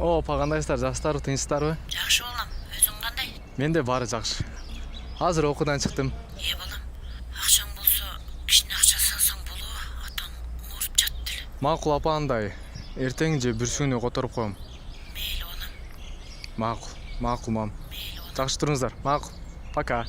Опа, кандайсыздар, жакшысыздарбы, тынчсыздарбы? Жакшы балам, өзүң кандай? Мен де баары жакшы. Азыр окуудан чыктым. Балам, акчаң болсо, кичине акча салсаң болобу? Атаң ооруп жатты эле. Макул апа андай. Эртең же бүрсүгүнү которуп коем. Мейли балам. Макул мам. Жакшы туруңуздар. Макул. Пока.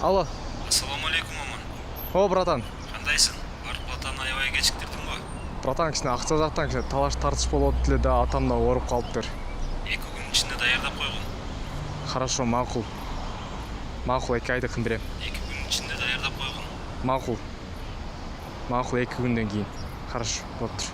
Алло. Ассаламу алейкум, маман. О, братан. Кандайсың? Барып атаны аябай кечиктирдиң го. Братан, кичине акча жактан кичине талаш тартыш болуп атты эле да атам да ооруп калыптыр. 2 күн ичинде даярдап койгон. Хорошо, макул. Макул, 2 айдыкын берем. 2 күн ичинде даярдап койгон. Макул. Макул, 2 күндөн кийин. Хорошо, болуптур.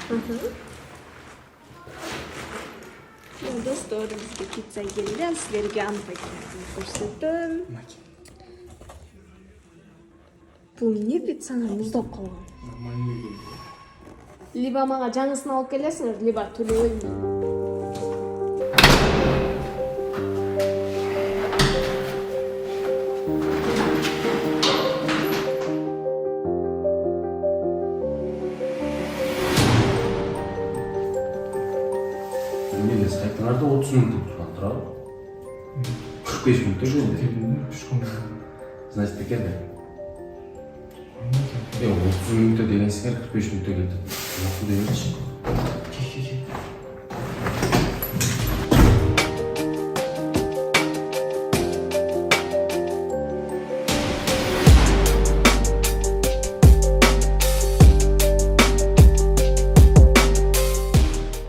Саламатсызбы? Достор, бизге пицца келди, силерге анпакетин көрсөтөм. Бул эмне пиццаны муздап калган? Либо мага жаңысын алып келесиңер, либо төлөбөйм. Мен сайтыңарда 30 минут тұрған тұрады. 45 минутта келді. Значит, келді. 30 минутта деген сіңер 45 минутта келді. Мақұл демеші.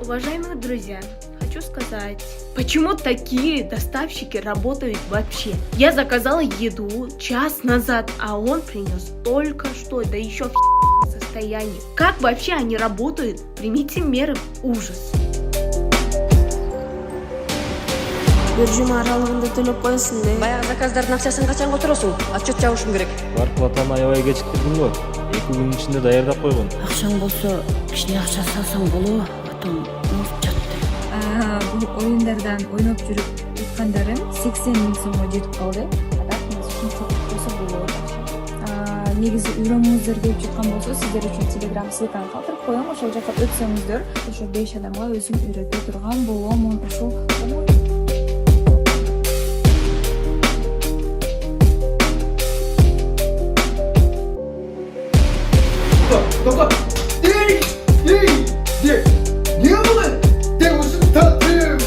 Уважаемые друзья, хочу сказать, почему такие доставщики работают вообще? Я заказала еду час назад, а он принес только что, да еще в состоянии. Как вообще они работают? Примите меры, ужас. Бир жума аралыгында төлөп коесуң де. Баягы заказдардын акчасын качан которосуң? Отчет жабышым керек. Барып атаны аябай кечиктирдиң го. 2 күн ичинде даярдап койгон. Акчаң болсо, кичине акча салсаң болобу? Атаң ооруп жатты. Бул оюндардан ойноп жүрүп уткандарым 80 миң сомго жетип калды. Адак ушунча болсо болот. Негизи үйрөнүңүздөр келип жаткан болсо, сиздер үчүн Telegram ссылканы калтырып коем. Ошол жака өтсөңүздөр, ошо 5 адамга өзүм үйрөтө турган болом. Ушул Toka. Niye bu? De uzun tatlım.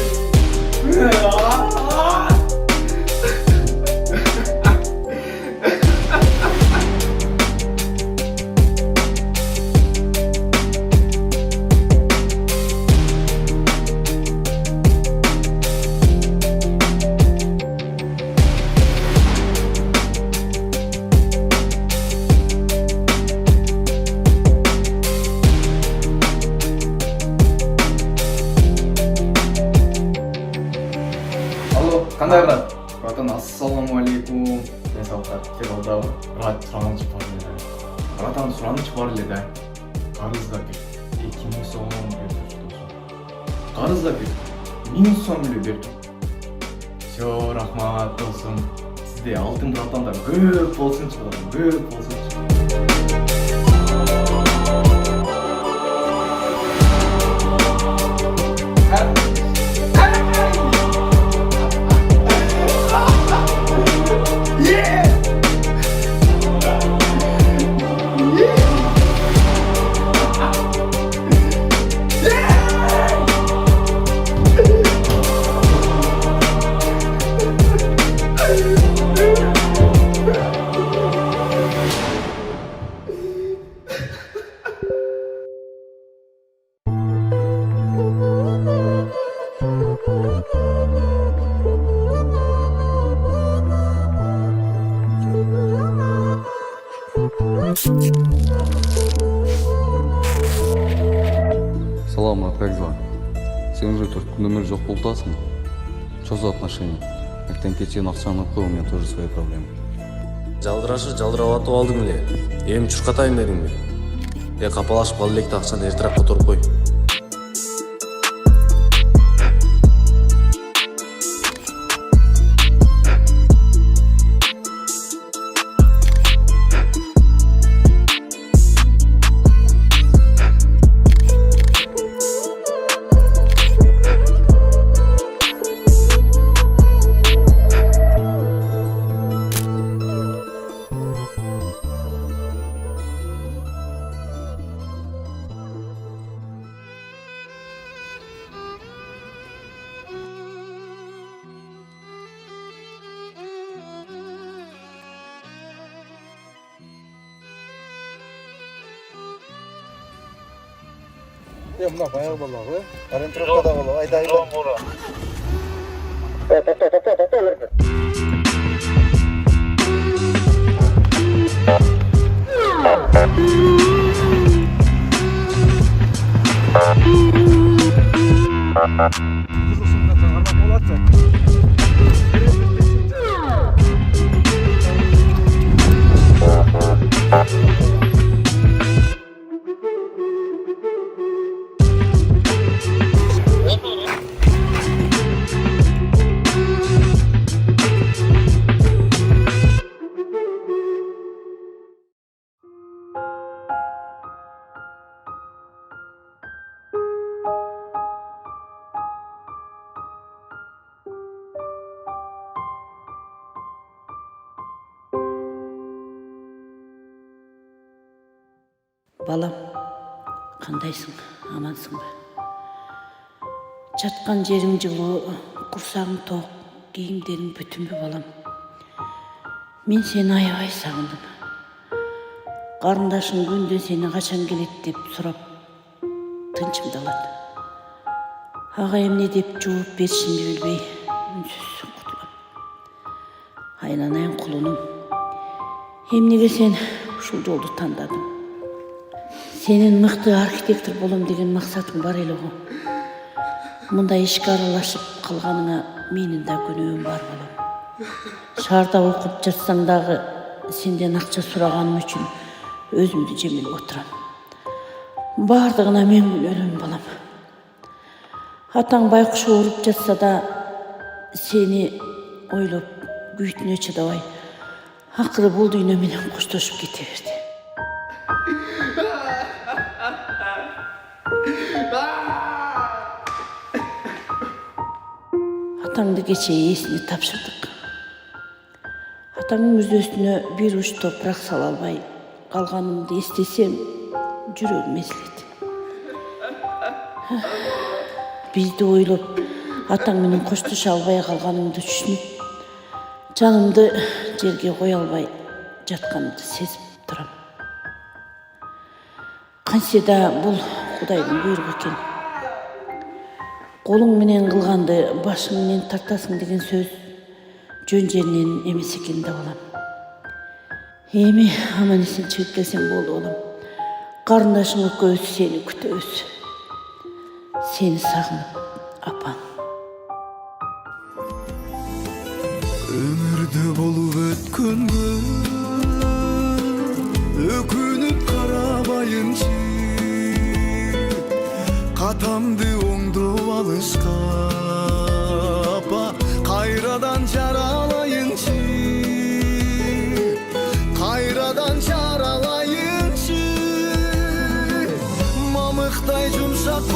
Кандай брат? Братан, ассаламу алейкум. Мен сауаттар тек алдабы. Брат, сураныч бар эле. Братан, сураныч бар эле да. Карыз да бер. 2000 сом бердим досум. Карыз да бер. 1000 сом эле бердим. Всё, рахмат досум. Сизде алтын калтаңдар көп болсунчу, көп болсунчу. Салам, брат, как дела? Сен уже только номер жоқ болтасың. Что за отношения? Ертең кечен ақшаны қой, у меня тоже свои проблемы. Жалдырашы жалдыраватып алдың эле. Эми чуркатайын дедиң бе? Капалашып кал электе акчаны эртерээк которуп кой. Мына баягы бала го. Ориентировкада бала. Айда. Балам, қандайсың, амансың ба? Жатқан жерің жылы, құрсағың тоқ, киімдерің бүтін бе балам? Мен сені аябай сағындым. Қарындашың күнде сені қашан келеді деп сұрап, тыншымды алады. Ағайым не деп жауап бершін білбей, үнсіз құтылам. Айналайын құлыным, емнеге сен ушул жолды таңдадың? Сенің мықты архитектор болам деген мақсатың бар елі ғой. Мұнда ішке аралашып қалғаныңа менің да күнәм бар балам. Шарда оқып жатсаң дағы сенден ақша сұрағаным үшін өзімді жемелеп отырам. Бардығына мен күнәлім балам. Атаң байқұш ұрып жатса да сені ойлап күйітіне чыдабай ақыры бұл дүйнөменен қоштасып кете берді. Атаңды кеше есіне тапшырдық. Атаңның мүрдесіне бір уш топырақ сала албай қалғанымды естесем, жүрегім езіледі. Бізді ойлап, атаңменен қошташа албай қалғанымды түсініп, жанымды жерге қоя албай жатқанымды сезіп тұрам. Қансе да бұл Құдайдың бұйрығы екен. Қолың менен қылғанды башың менен тартасың деген сөз жөн жерінен емес екен да балам. Эми аман есен чыгып келсең болду балам. Қарындашың экөөбүз сени күтөбүз. Сени сагынып, апаң. Өмірді болып өткенге өкініп қарабайыншы атамды оңдоп алышка апа кайрадан жаралайынчы жаралайынчы мамыктай жумшак